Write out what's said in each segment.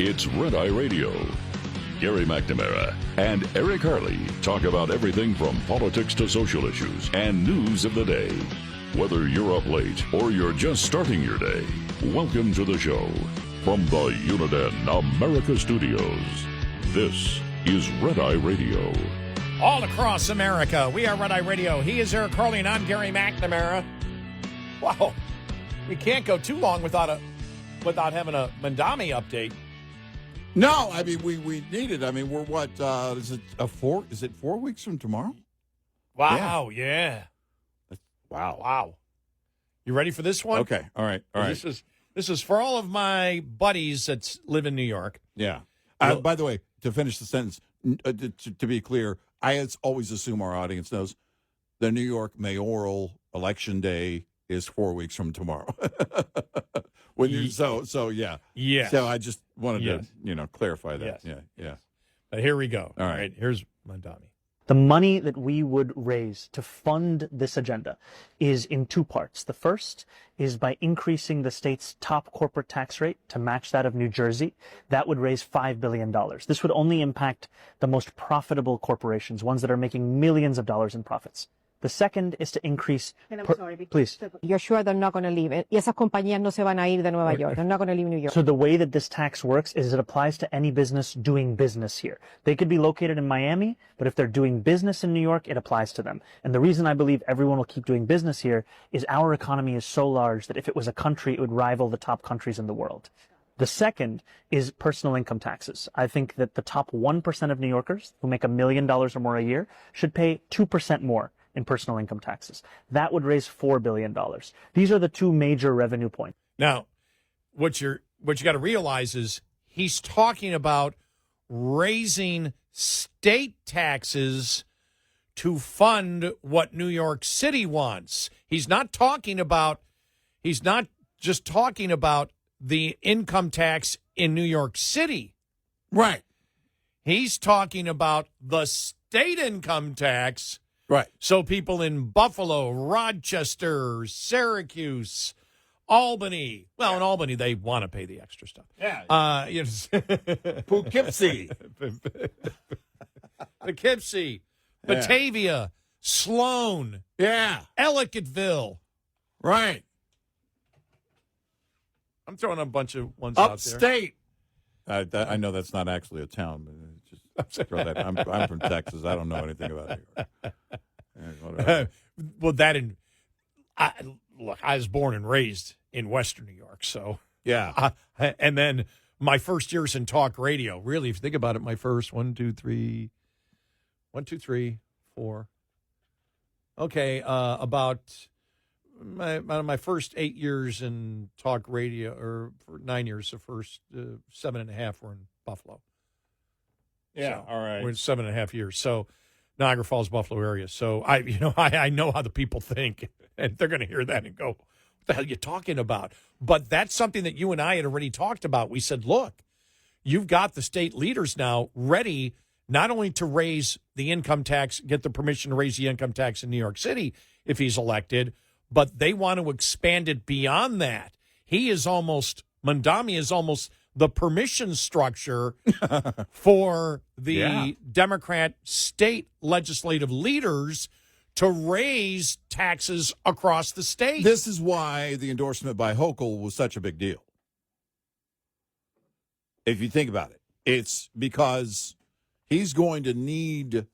It's Red Eye Radio. Gary McNamara and Eric Harley talk about everything from politics to social issues and news of the day. Whether you're up late or you're just starting your day, welcome to the show. From the Uniden America Studios, this is Red Eye Radio. All across America, we are Red Eye Radio. He is Eric Harley, and I'm Gary McNamara. Wow, we can't go too long without having a Mamdani update. No, I mean, we need it. I mean, we're what, is it 4 weeks from tomorrow? Wow, yeah. Wow. You ready for this one? Okay, all right. This is for all of my buddies that live in New York. Yeah. By the way, to finish the sentence, to be clear, I always assume our audience knows the New York mayoral election day is 4 weeks from tomorrow. Yeah. Yes. So I just wanted to, clarify that. Yes. Yeah. But here we go. All right. Here's Mamdani. The money that we would raise to fund this agenda is in two parts. The first is by increasing the state's top corporate tax rate to match that of New Jersey. That would raise $5 billion. This would only impact the most profitable corporations, ones that are making millions of dollars in profits. The second is to increase... And I'm sorry. Please. You're sure they're not going to leave it? Y esas compañías no se van a ir de Nueva York. They're not going to leave New York. So the way that this tax works is it applies to any business doing business here. They could be located in Miami, but if they're doing business in New York, it applies to them. And the reason I believe everyone will keep doing business here is our economy is so large that if it was a country, it would rival the top countries in the world. The second is personal income taxes. I think that the top 1% of New Yorkers who make $1 million or more a year should pay 2% more in personal income taxes. That would raise $4 billion. These are the two major revenue points. Now, what you got to realize is he's talking about raising state taxes to fund what New York City wants. He's not just talking about the income tax in New York City. Right. He's talking about the state income tax. Right. So people in Buffalo, Rochester, Syracuse, Albany. Well, in Albany, they want to pay the extra stuff. Yeah. Poughkeepsie. Poughkeepsie. Batavia. Sloan. Yeah. Ellicottville. Right. I'm throwing a bunch of ones out there. Upstate. I know that's not actually a town, but just throw that. I'm from Texas. I don't know anything about New York. Well, I was born and raised in Western New York, so yeah. And then my first years in talk radio. Really, if you think about it, my first 1, 2, 3, 4. Okay, about my first 8 years in talk radio, or for 9 years, the first 7.5 were in Buffalo. Yeah, So, all right. We're in 7.5 years. So Niagara Falls, Buffalo area. So I know how the people think, and they're going to hear that and go, "What the hell are you talking about?" But that's something that you and I had already talked about. We said, look, you've got the state leaders now ready not only to raise the income tax, get the permission to raise the income tax in New York City if he's elected, but they want to expand it beyond that. Mamdani is almost the permission structure for the Democrat state legislative leaders to raise taxes across the state. This is why the endorsement by Hochul was such a big deal. If you think about it, it's because he's going to need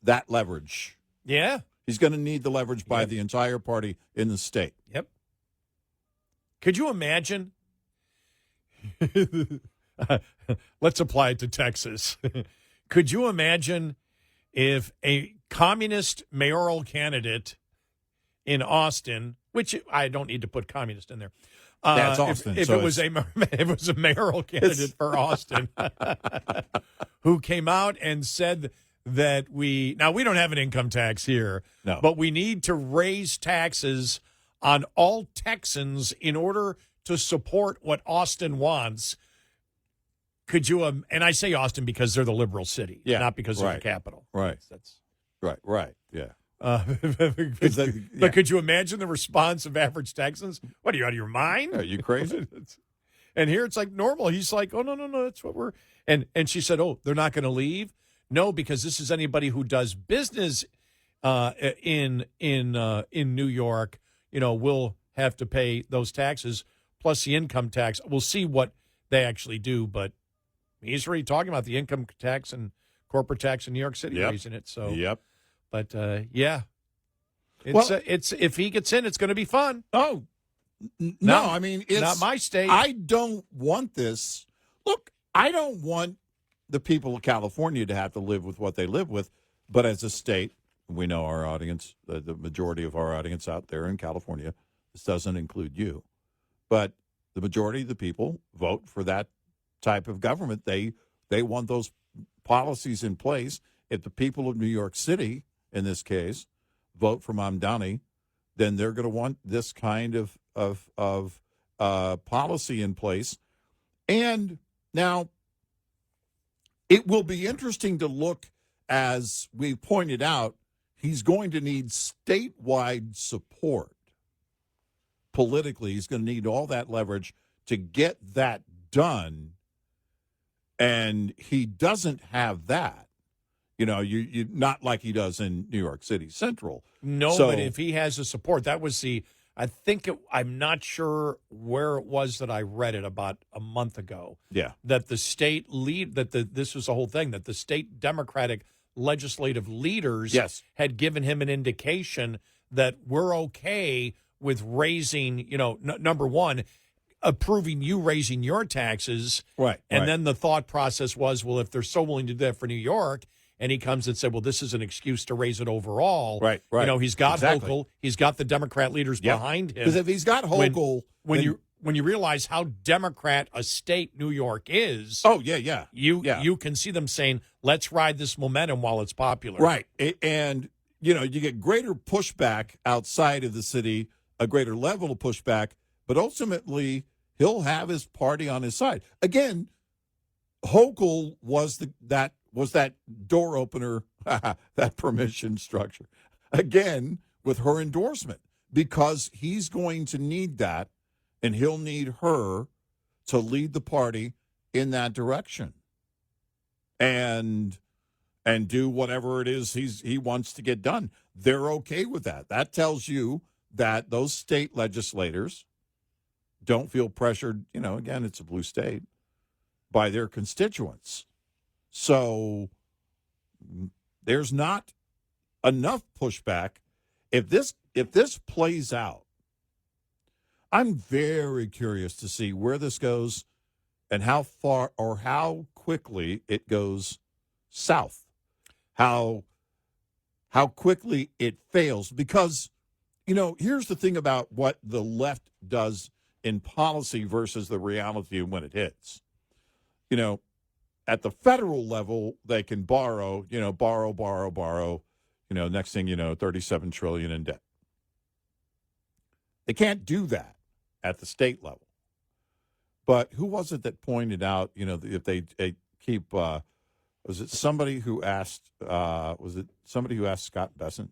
that leverage. Yeah. He's going to need the leverage by the entire party in the state. Yep. Could you imagine? Let's apply it to Texas. Could you imagine if a communist mayoral candidate in Austin, which I don't need to put communist in there. That's Austin. If it was a mayoral candidate for Austin who came out and said that we don't have an income tax here, but we need to raise taxes on all Texans in order to support what Austin wants. Could you, and I say Austin because they're the liberal city, not because of the capital. Right. That's right. Yeah. But could you imagine the response of average Texans? What, are you out of your mind? Are you crazy? And here it's like normal. He's like, oh, no, that's what we're. And she said, oh, they're not going to leave? No, because this is anybody who does business in New York, will have to pay those taxes plus the income tax. We'll see what they actually do, but he's already talking about the income tax and corporate tax in New York City, raising it. So, but yeah, it's if he gets in, it's going to be fun. Oh, no, I mean, it's not my state. I don't want this. Look, I don't want the people of California to have to live with what they live with, but as a state, we know our audience, the majority of our audience out there in California, this doesn't include you, but the majority of the people vote for that type of government. They want those policies in place. If the people of New York City, in this case, vote for Mamdani, then they're going to want this kind of policy in place. And now it will be interesting to look, as we pointed out, he's going to need statewide support. Politically, he's going to need all that leverage to get that done. And he doesn't have that. You not like he does in New York City Central. No, but if he has the support, that was I'm not sure where it was that I read it about a month ago. Yeah. That the state this was the whole thing, that the state Democratic legislative leaders had given him an indication that we're okay with raising, number one, approving you raising your taxes. Right. And then the thought process was, well, if they're so willing to do that for New York, and he comes and said, well, this is an excuse to raise it overall. Right. He's got Hochul. He's got the Democrat leaders behind him. Because if he's got Hochul... When you realize how Democrat a state New York is... Oh, yeah. You can see them saying, let's ride this momentum while it's popular. Right. And, you get greater pushback outside of the city, a greater level of pushback, but ultimately he'll have his party on his side. Again, Hochul was that door opener, that permission structure, again, with her endorsement, because he's going to need that, and he'll need her to lead the party in that direction and do whatever it is he wants to get done. They're okay with that. That tells you that those state legislators don't feel pressured, again, it's a blue state, by their constituents. So there's not enough pushback. If this plays out, I'm very curious to see where this goes and how far or how quickly it goes south. How quickly it fails. Because, here's the thing about what the left does in policy versus the reality when it hits. At the federal level, they can borrow. Next thing you know, $37 trillion in debt. They can't do that at the state level. But who was it that pointed out, if they keep, was it somebody who asked, Scott Bessent?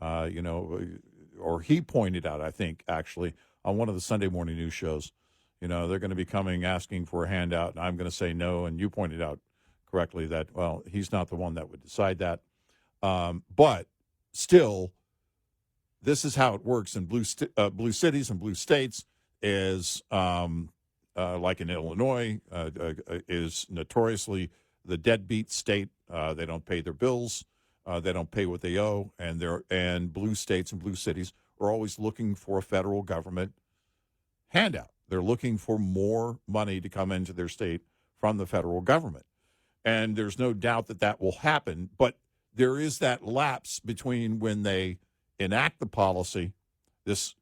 Or he pointed out, I think, actually, on one of the Sunday morning news shows, they're going to be coming asking for a handout, and I'm going to say no. And you pointed out correctly that, well, he's not the one that would decide that. But still, this is how it works in blue cities and blue states. Is like in Illinois, is notoriously the deadbeat state. They don't pay their bills. They don't pay what they owe, and blue states and blue cities are always looking for a federal government handout. They're looking for more money to come into their state from the federal government. And there's no doubt that will happen. But there is that lapse between when they enact the policy, this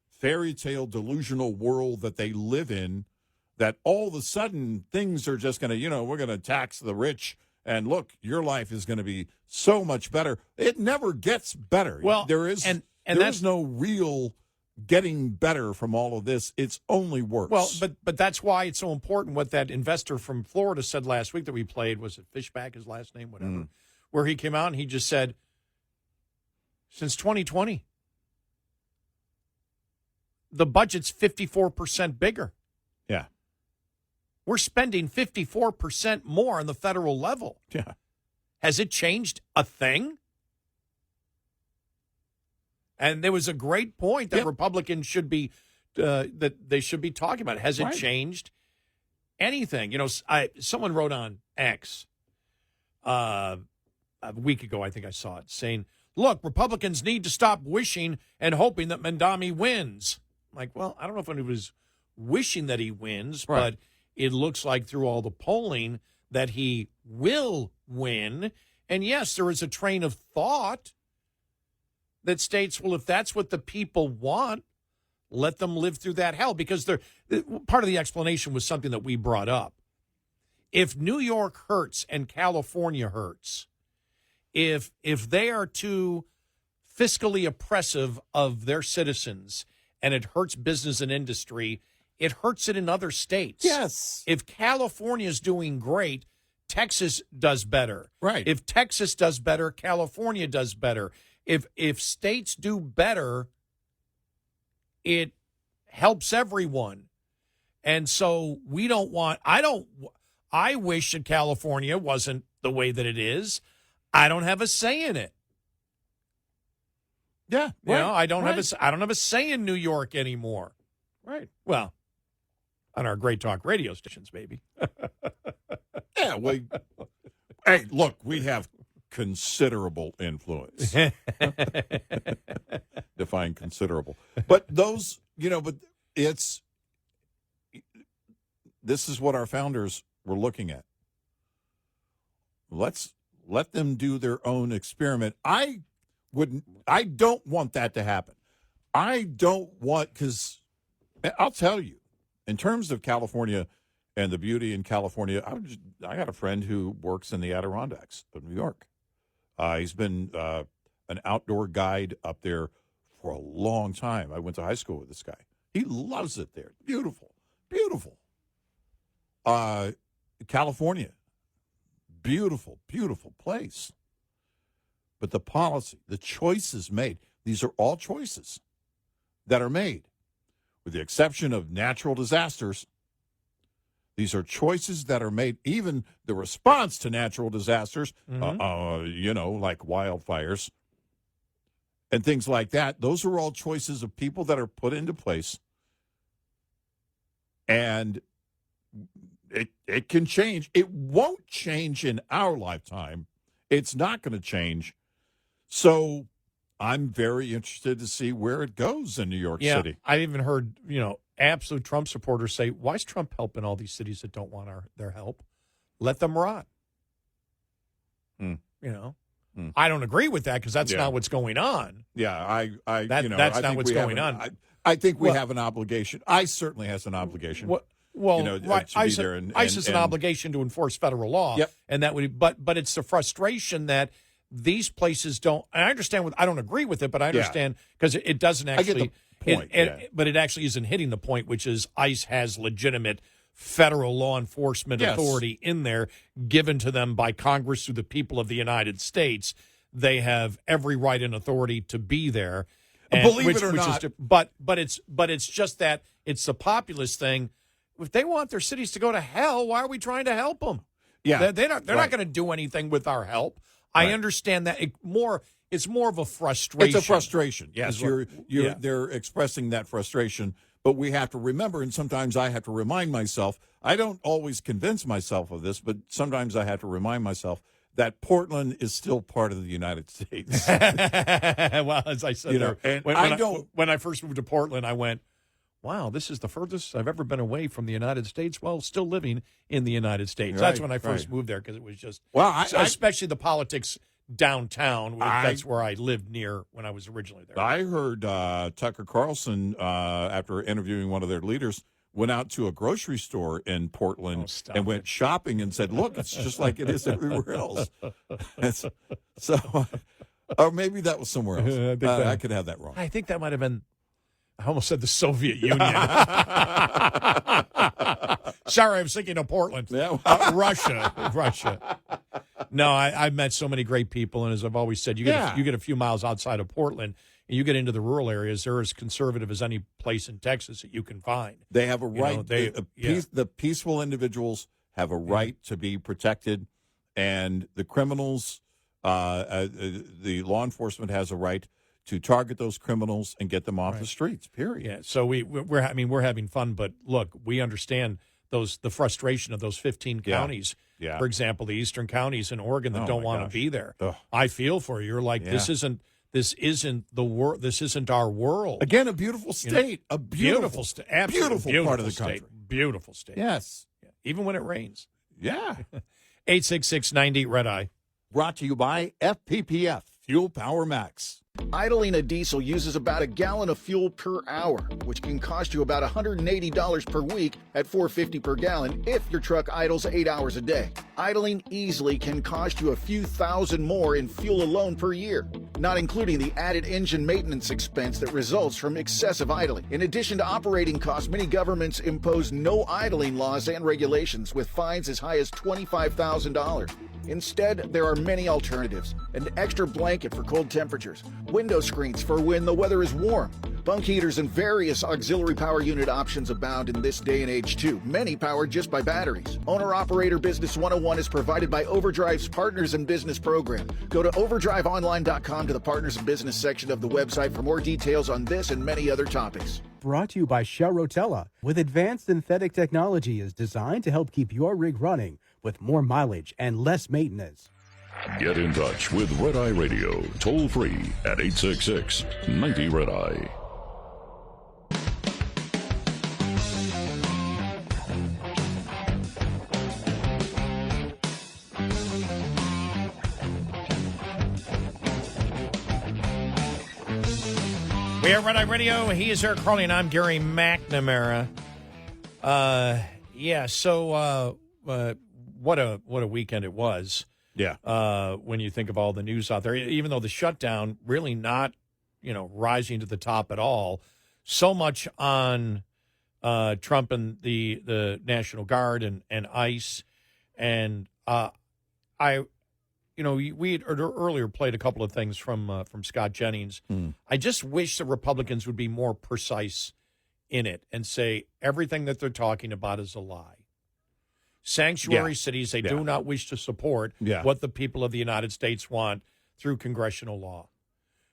fairy tale delusional world that they live in, that all of a sudden things are just going to, we're going to tax the rich. And look, your life is going to be so much better. It never gets better. Well, there is no real getting better from all of this. It's only worse. Well, but that's why it's so important what that investor from Florida said last week that we played. Was it Fishback, his last name, whatever, where he came out and he just said, since 2020, the budget's 54% bigger. Yeah. We're spending 54% more on the federal level. Yeah. Has it changed a thing? And there was a great point that Republicans should be that they should be talking about. Has it changed anything? You know, someone wrote on X a week ago, I think I saw it, saying, "Look, Republicans need to stop wishing and hoping that Mamdani wins." I'm like, well, I don't know if anybody was wishing that he wins, but it looks like through all the polling that he will win. And yes, there is a train of thought that states, well, if that's what the people want, let them live through that hell. Because part of the explanation was something that we brought up. If New York hurts and California hurts, if they are too fiscally oppressive of their citizens and it hurts business and industry, it hurts it in other states. Yes. If California is doing great, Texas does better. Right. If Texas does better, California does better. If states do better, it helps everyone. And so we don't want, I wish that California wasn't the way that it is. I don't have a say in it. Yeah. You know, I don't have a say in New York anymore. Right. Well, on our great talk radio stations, maybe. Yeah. Hey, look, we have considerable influence. Define considerable. But those, but this is what our founders were looking at. Let's let them do their own experiment. I don't want that to happen. I don't want, because I'll tell you, in terms of California and the beauty in California, I got a friend who works in the Adirondacks of New York. He's been an outdoor guide up there for a long time. I went to high school with this guy. He loves it there. Beautiful, beautiful. California, beautiful, beautiful place. But the policy, the choices made, these are all choices that are made. With the exception of natural disasters, these are choices that are made. Even the response to natural disasters, like wildfires and things like that, those are all choices of people that are put into place. And it can change. It won't change in our lifetime. It's not going to change. So I'm very interested to see where it goes in New York City. I even heard, absolute Trump supporters say, why is Trump helping all these cities that don't want their help? Let them rot. I don't agree with that because that's not what's going on. Yeah, that's not what's going on. I think we have an obligation. ICE certainly has an obligation. To be there and ICE has an obligation to enforce federal law. Yep. And that would, but it's the frustration that these places don't. And I understand. I don't agree with it, but I understand because it doesn't actually. I get the point, but it actually isn't hitting the point, which is ICE has legitimate federal law enforcement authority in there given to them by Congress through the people of the United States. They have every right and authority to be there. Believe it or not, but it's just that it's the populist thing. If they want their cities to go to hell, why are we trying to help them? Yeah, they're not going to do anything with our help. I understand that it's more of a frustration. It's a frustration. Yes, they're expressing that frustration. But we have to remember, and sometimes I have to remind myself. I don't always convince myself of this, but sometimes I have to remind myself that Portland is still part of the United States. Well, as I said, when I first moved to Portland, I went, wow, this is the furthest I've ever been away from the United States while still living in the United States. Right, that's when I first moved there because it was just, especially the politics downtown. That's where I lived near when I was originally there. I heard Tucker Carlson, after interviewing one of their leaders, went out to a grocery store in Portland and went shopping and said, look, it's just like it is everywhere else. Or maybe that was somewhere else. I could have that wrong. I think that might have been, I almost said the Soviet Union. Sorry, I was thinking of Portland. Yeah. Russia. No, I've met so many great people, and as I've always said, you get a few miles outside of Portland, and you get into the rural areas, they're as conservative as any place in Texas that you can find. They have a right. The peaceful individuals have a right to be protected, and the criminals, the law enforcement has a right to target those criminals and get them off the streets. Period. Yeah. So we're having fun, but look, we understand the frustration of those 15 counties. Yeah. For example, the eastern counties in Oregon that don't want to be there. Ugh. I feel for you. You're like, this isn't the world. This isn't our world. Again, a beautiful state. A beautiful state. Absolutely Beautiful part of the state. country. Beautiful state. Yes. Yeah. Even when it rains. Yeah. 866-90 Red Eye. Brought to you by FPPF, Fuel Power Max. Idling a diesel uses about a gallon of fuel per hour, which can cost you about $180 per week at $4.50 per gallon if your truck idles 8 hours a day. Idling easily can cost you a few thousand more in fuel alone per year, not including the added engine maintenance expense that results from excessive idling. In addition to operating costs, many governments impose no idling laws and regulations with fines as high as $25,000. Instead, there are many alternatives. An extra blanket for cold temperatures, window screens for when the weather is warm, bunk heaters, and various auxiliary power unit options abound in this day and age too, many powered just by batteries. Owner-Operator Business 101 is provided by Overdrive's Partners in Business program. Go to overdriveonline.com to the Partners in Business section of the website for more details on this and many other topics. Brought to you by Shell Rotella, with advanced synthetic technology is designed to help keep your rig running with more mileage and less maintenance. Get in touch with Red Eye Radio, toll free at 866-90 Red Eye. We are Red Eye Radio. He is Eric Harley, and I'm Gary McNamara. So what a weekend it was. Yeah. When you think of all the news out there, even though the shutdown really not, rising to the top at all, so much on Trump and the National Guard and ICE, and we had earlier played a couple of things from Scott Jennings. I just wish the Republicans would be more precise in it and say everything that they're talking about is a lie. Sanctuary cities, they do not wish to support what the people of the United States want through congressional law.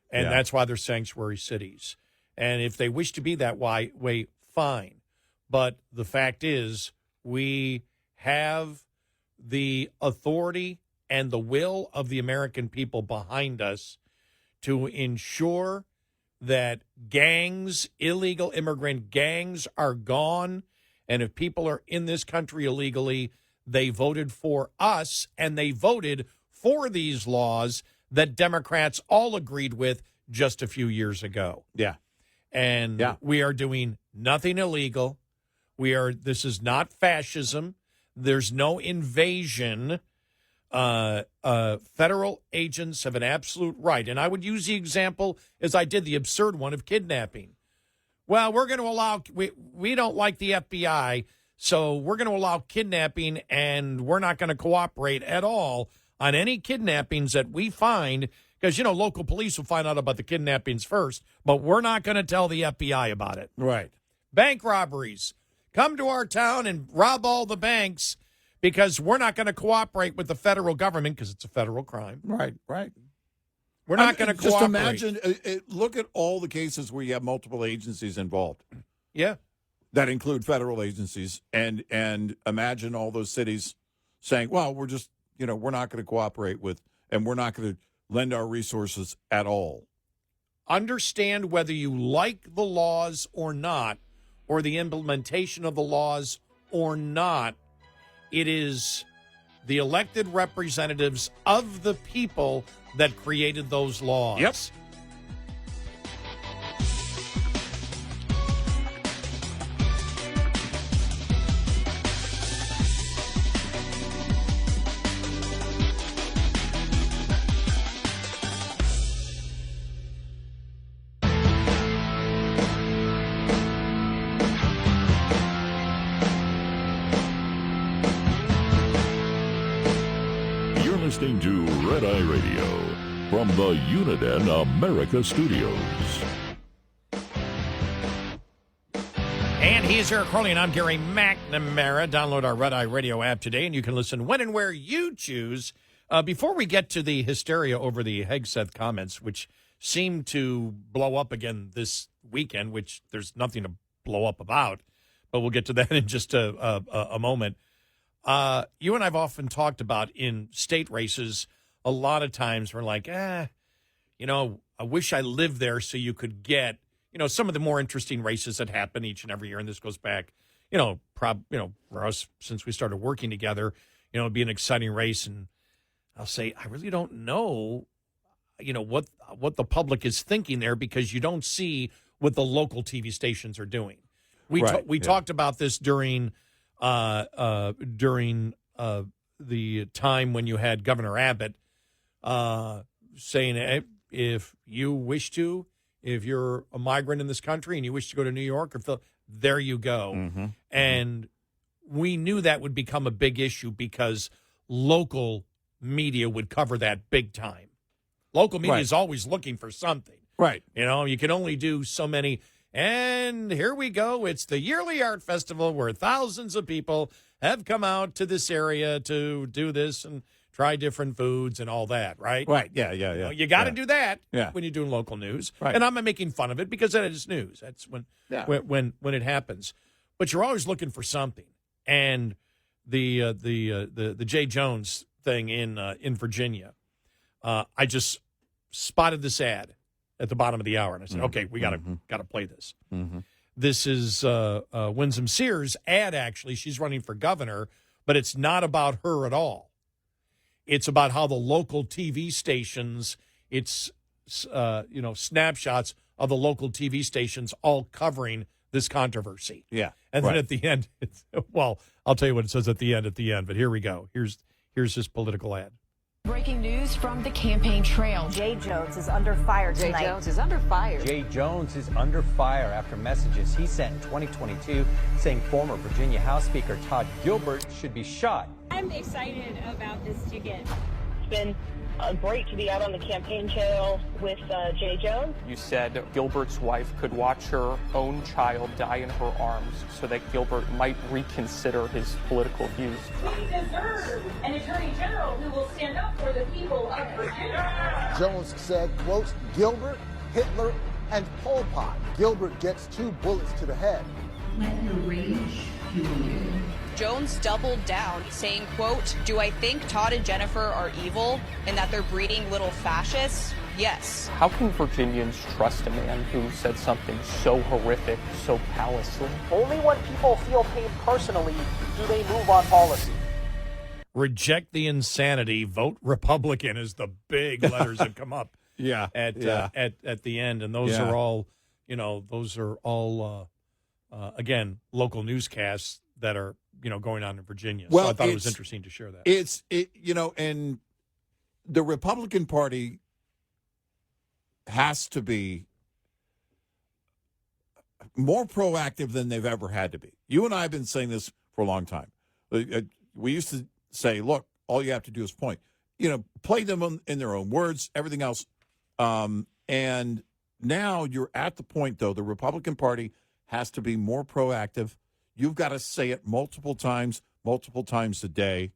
And that's why they're sanctuary cities. And if they wish to be that way, fine. But the fact is, we have the authority and the will of the American people behind us to ensure that gangs, illegal immigrant gangs, are gone. And if people are in this country illegally, they voted for us, and they voted for these laws that Democrats all agreed with just a few years ago. Yeah. And we are doing nothing illegal. This is not fascism. There's no invasion. Federal agents have an absolute right. And I would use the example, as I did, the absurd one of kidnapping. Well, we're going to allow, we don't like the FBI, so we're going to allow kidnapping, and we're not going to cooperate at all on any kidnappings that we find, because, local police will find out about the kidnappings first, but we're not going to tell the FBI about it. Right. Bank robberies. Come to our town and rob all the banks, because we're not going to cooperate with the federal government because it's a federal crime. Right. We're not going to cooperate. Just imagine, look at all the cases where you have multiple agencies involved. Yeah. That include federal agencies, and imagine all those cities saying, well, we're just, we're not going to cooperate with, and we're not going to lend our resources at all. Understand whether you like the laws or not, or the implementation of the laws or not. It is the elected representatives of the people that created those laws. Yep. listening to Red Eye Radio from the Uniden America Studios. And he's Eric Harley, and I'm Gary McNamara. Download our Red Eye Radio app today, and you can listen when and where you choose. Before we get to the hysteria over the Hegseth comments, which seem to blow up again this weekend, which there's nothing to blow up about, but we'll get to that in just a moment. You and I have often talked about in state races, a lot of times we're like, I wish I lived there so you could get, some of the more interesting races that happen each and every year. And this goes back, for us, since we started working together, it'd be an exciting race. And I'll say, I really don't know, what the public is thinking there, because you don't see what the local TV stations are doing. We talked about this during the time when you had Governor Abbott saying, hey, if you wish to, if you're a migrant in this country and you wish to go to New York, there you go. Mm-hmm. And we knew that would become a big issue because local media would cover that big time. Local media is always looking for something. Right. You can only do so many. And here we go. It's the yearly art festival where thousands of people have come out to this area to do this and try different foods and all that, right? Right. Yeah. You got to do that when you're doing local news. Right. And I'm not making fun of it because that is news. That's when it happens. But you're always looking for something. And the Jay Jones thing in Virginia, I just spotted this ad at the bottom of the hour, and I said, okay, we got to play this. Mm-hmm. This is Winsome Sears' ad, actually. She's running for governor, but it's not about her at all. It's about how the local TV stations, it's, snapshots of the local TV stations all covering this controversy. Yeah. And then at the end, I'll tell you what it says at the end, but here we go. Here's his political ad. Breaking news from the campaign trail. Jay Jones is under fire tonight. Jay Jones is under fire. Jay Jones is under fire after messages he sent in 2022 saying former Virginia House Speaker Todd Gilbert should be shot. I'm excited about this ticket. It's been great to be out on the campaign trail with Jay Jones. You said Gilbert's wife could watch her own child die in her arms so that Gilbert might reconsider his political views. We deserve an attorney general who will stand up for the people of Virginia. Jones said, quote, Gilbert, Hitler, and Pol Pot. Gilbert gets 2 bullets to the head. Let your rage fuel you. Jones doubled down, saying, quote, do I think Todd and Jennifer are evil and that they're breeding little fascists? Yes. How can Virginians trust a man who said something so horrific, so callously? Only when people feel pain personally do they move on policy. Reject the insanity, vote Republican is the big letters that come up at the end. And those are all, again, local newscasts that are, going on in Virginia. Well, so I thought it was interesting to share that. And the Republican Party has to be more proactive than they've ever had to be. You and I have been saying this for a long time. We used to say, look, all you have to do is point. Play them in their own words, everything else. And now you're at the point, though, the Republican Party has to be more proactive. You've got to say it multiple times a day,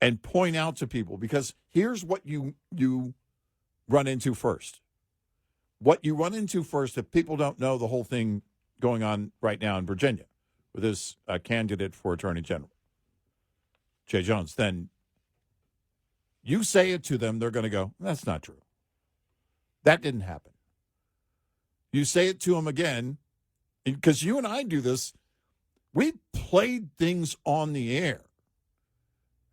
and point out to people, because here's what you run into first. What you run into first, if people don't know the whole thing going on right now in Virginia with this candidate for Attorney General, Jay Jones, then you say it to them, they're going to go, that's not true. That didn't happen. You say it to them again, because you and I do this. We played things on the air,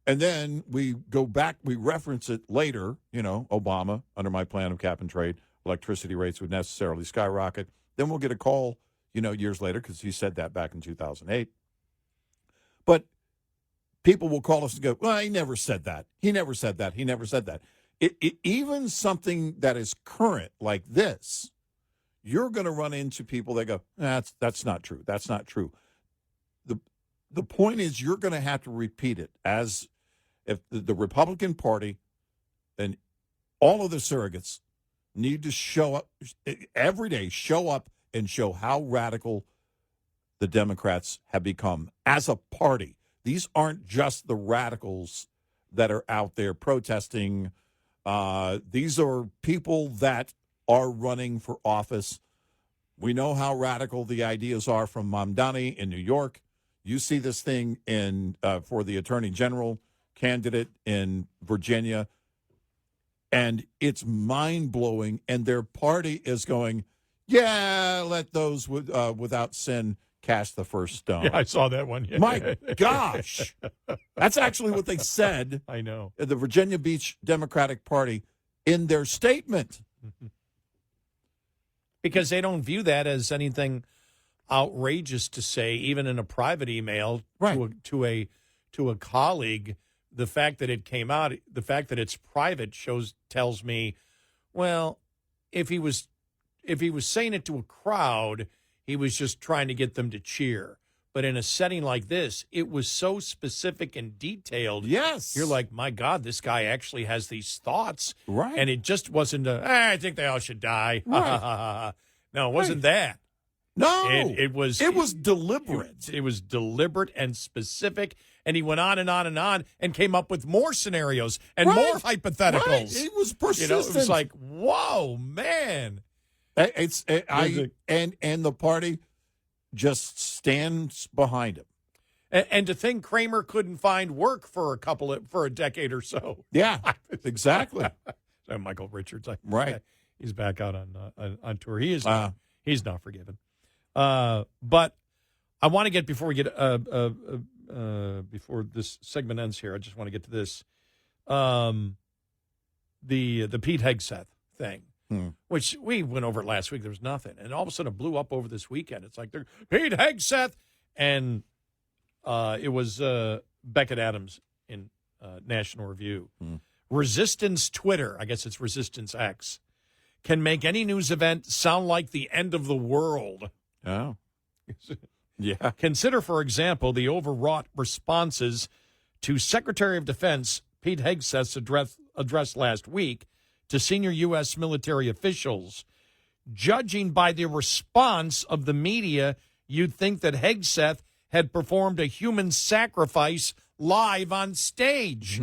and then we go back, we reference it later, Obama, under my plan of cap and trade, electricity rates would necessarily skyrocket. Then we'll get a call, years later, because he said that back in 2008. But people will call us and go, well, he never said that. He never said that. He never said that. Even something that is current like this, you're going to run into people that go, that's not true. That's not true. The point is, you're going to have to repeat it as if the Republican Party and all of the surrogates need to show up every day, and show how radical the Democrats have become as a party. These aren't just the radicals that are out there protesting. These are people that are running for office. We know how radical the ideas are from Mamdani in New York. You see this thing for the Attorney General candidate in Virginia, and it's mind-blowing, and their party is going, yeah, let those without sin cast the first stone. Yeah, I saw that one. Yeah. My gosh. That's actually what they said. I know. The Virginia Beach Democratic Party in their statement. Because they don't view that as anything outrageous to say, even in a private email to a colleague. The fact that it came out, the fact that it's private tells me, well, if he was saying it to a crowd, he was just trying to get them to cheer. But in a setting like this, it was so specific and detailed. Yes. You're like, my God, this guy actually has these thoughts. Right. And it just wasn't I think they all should die. Right. No, it wasn't that. No. It was deliberate. It was deliberate and specific. And he went on and on and on and came up with more scenarios and more hypotheticals. Right. It was persistent. It was like, whoa, man. And the party just stands behind him. And to think Kramer couldn't find work for a decade or so. Yeah, exactly. So Michael Richards, right? He's back out on tour. He is he's not forgiven. But I want to get before this segment ends here. I just want to get to this, the Pete Hegseth thing. Which we went over last week. There was nothing. And all of a sudden it blew up over this weekend. It's like, Pete Hegseth. And it was Beckett Adams in National Review. Resistance Twitter, I guess it's Resistance X, can make any news event sound like the end of the world. Oh. Yeah. Consider, for example, the overwrought responses to Secretary of Defense Pete Hegseth's address last week to senior U.S. military officials. Judging by the response of the media, you'd think that Hegseth had performed a human sacrifice live on stage.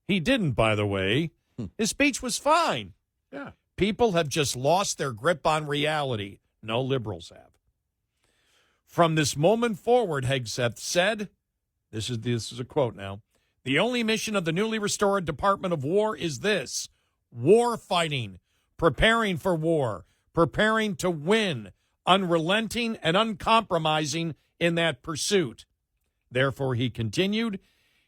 He didn't, by the way. His speech was fine. Yeah. People have just lost their grip on reality. No liberals have. From this moment forward, Hegseth said, this is a quote now, the only mission of the newly restored Department of War is this: war fighting, preparing for war, preparing to win, unrelenting and uncompromising in that pursuit. Therefore, he continued,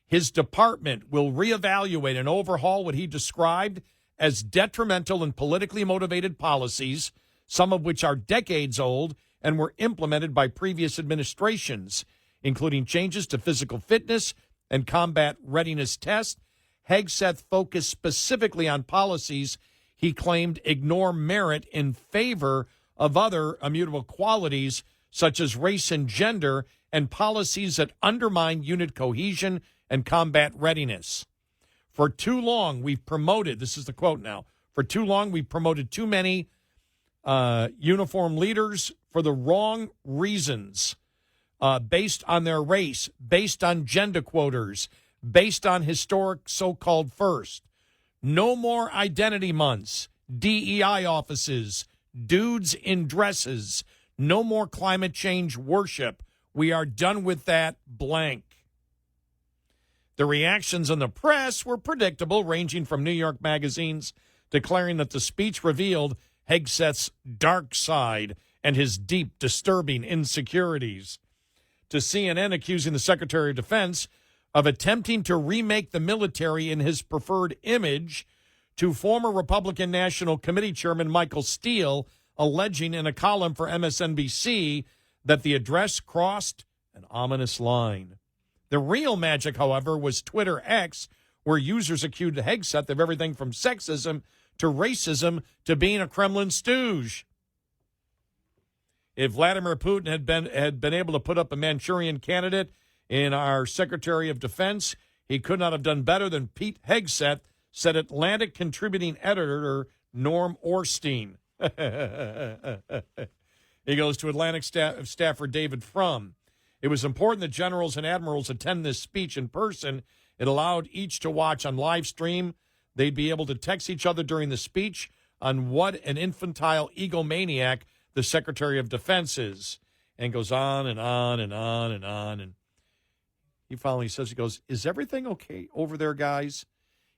his department will reevaluate and overhaul what he described as detrimental and politically motivated policies, some of which are decades old and were implemented by previous administrations, including changes to physical fitness and combat readiness tests. Hegseth focused specifically on policies he claimed ignore merit in favor of other immutable qualities such as race and gender, and policies that undermine unit cohesion and combat readiness. For too long, we've promoted, this is the quote now, for too long we've promoted too many uniform leaders for the wrong reasons, based on their race, based on gender quotas, based on historic so-called first. No more identity months, DEI offices, dudes in dresses. No more climate change worship. We are done with that blank. The reactions in the press were predictable, ranging from New York magazines declaring that the speech revealed Hegseth's dark side and his deep, disturbing insecurities, to CNN accusing the Secretary of Defense of attempting to remake the military in his preferred image, to former Republican National Committee Chairman Michael Steele alleging in a column for MSNBC that the address crossed an ominous line. The real magic, however, was Twitter X, where users accused Hegseth of everything from sexism to racism to being a Kremlin stooge. If Vladimir Putin had been able to put up a Manchurian candidate in our Secretary of Defense, He could not have done better than Pete Hegseth, said Atlantic contributing editor Norm Orstein. He goes to Atlantic staffer David Frum. It was important that generals and admirals attend this speech in person. It allowed each to watch on live stream. They'd be able to text each other during the speech on what an infantile egomaniac the Secretary of Defense is. And goes on and on and on and on. And he finally says, he goes, is everything okay over there, guys?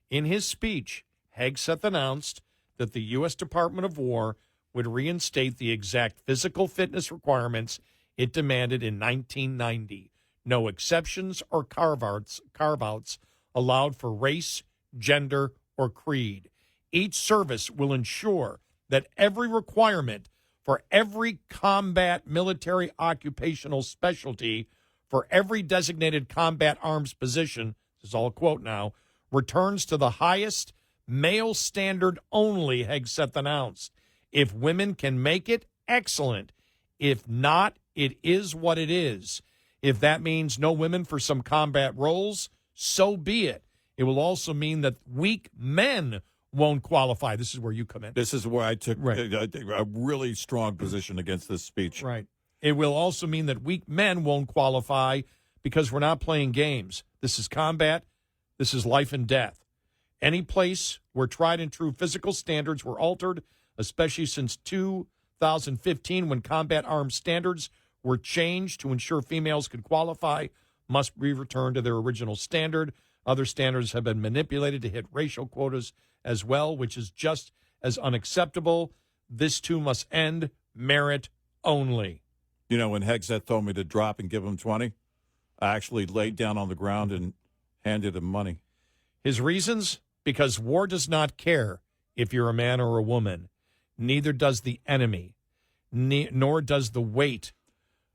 In his speech, Hegseth announced that the U.S. Department of War would reinstate the exact physical fitness requirements it demanded in 1990. No exceptions or carve-outs allowed for race, gender, or creed. Each service will ensure that every requirement for every combat military occupational specialty, for every designated combat arms position, this is all a quote now, returns to the highest male standard only, Hegseth announced. If women can make it, excellent. If not, it is what it is. If that means no women for some combat roles, so be it. It will also mean that weak men won't qualify. This is where you come in. This is where I took a really strong position against this speech. Right. It will also mean that weak men won't qualify because we're not playing games. This is combat. This is life and death. Any place where tried and true physical standards were altered, especially since 2015 when combat arms standards were changed to ensure females could qualify, must be returned to their original standard. Other standards have been manipulated to hit racial quotas as well, which is just as unacceptable. This too must end. Merit only. You know, when Hegseth told me to drop and give him 20, I actually laid down on the ground and handed him money. His reasons? Because war does not care if you're a man or a woman. Neither does the enemy, nor does the weight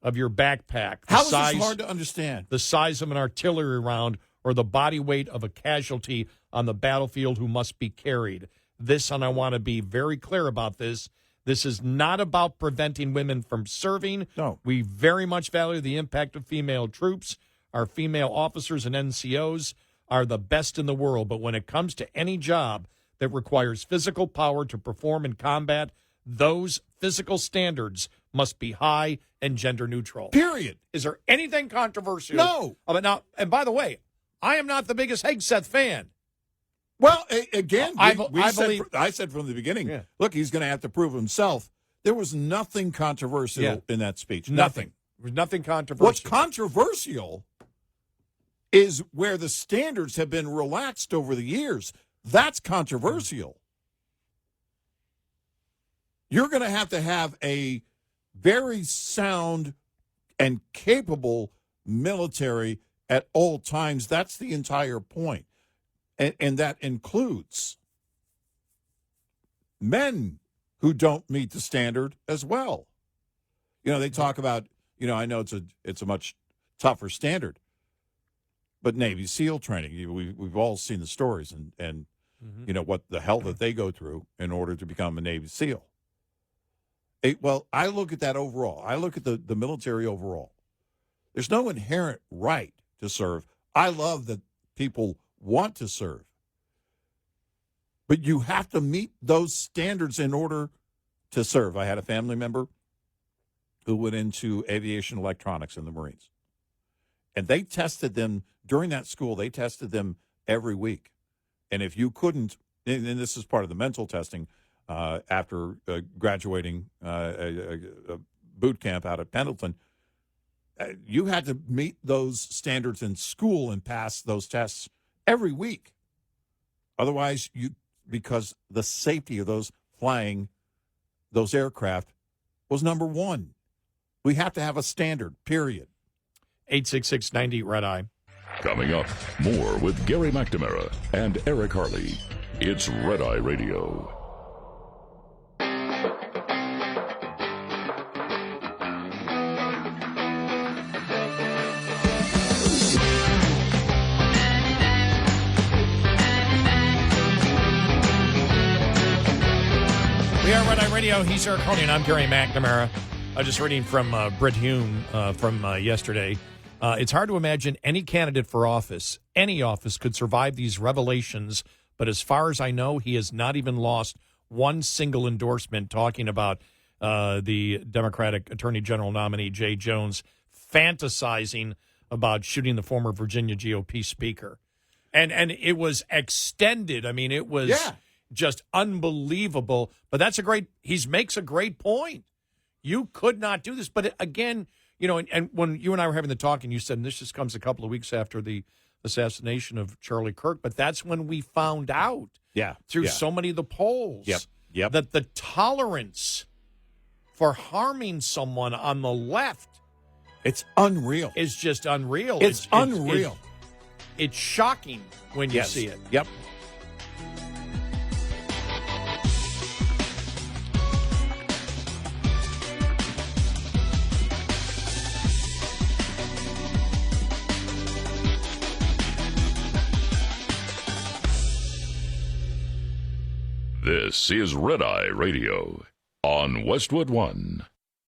of your backpack. How is this hard to understand? The size of an artillery round or the body weight of a casualty on the battlefield who must be carried. This, and I want to be very clear about this, this is not about preventing women from serving. No. We very much value the impact of female troops. Our female officers and NCOs are the best in the world. But when it comes to any job that requires physical power to perform in combat, those physical standards must be high and gender neutral. Period. Is there anything controversial? No. Now, and by the way, I am not the biggest Hegseth fan. Well, again, I said from the beginning, look, he's going to have to prove himself. There was nothing controversial in that speech. Nothing. There was nothing controversial. What's controversial is where the standards have been relaxed over the years. That's controversial. You're going to have a very sound and capable military at all times. That's the entire point. And that includes men who don't meet the standard as well. You know, they talk about, you know, I know it's a much tougher standard, but Navy SEAL training, we've all seen the stories and you know, what the hell that they go through in order to become a Navy SEAL. Well, I look at that overall. I look at the military overall. There's no inherent right to serve. I love that people want to serve. But you have to meet those standards in order to serve. I had a family member who went into aviation electronics in the Marines. And they tested them, during that school, they tested them every week. And if you couldn't, and this is part of the mental testing, after graduating a boot camp out at Pendleton, you had to meet those standards in school and pass those tests every week. Otherwise, because the safety of those flying those aircraft was number one. We have to have a standard, period. 866-90 Red Eye. Coming up, more with Gary McNamara and Eric Harley. It's Red Eye Radio. We are Red Eye Radio. He's Eric Harley, and I'm Gary McNamara. Just reading from Britt Hume from yesterday. It's hard to imagine any candidate for office, any office, could survive these revelations. But as far as I know, he has not even lost one single endorsement talking about the Democratic Attorney General nominee, Jay Jones, fantasizing about shooting the former Virginia GOP speaker. And it was extended. I mean, it was just unbelievable. But he makes a great point. You could not do this. But again, and when you and I were having the talk, and you said, and this just comes a couple of weeks after the assassination of Charlie Kirk, but that's when we found out through so many of the polls that the tolerance for harming someone on the left, it's unreal. Is just unreal. It's unreal. It's shocking when you see it. Yep. This is Red Eye Radio on Westwood One.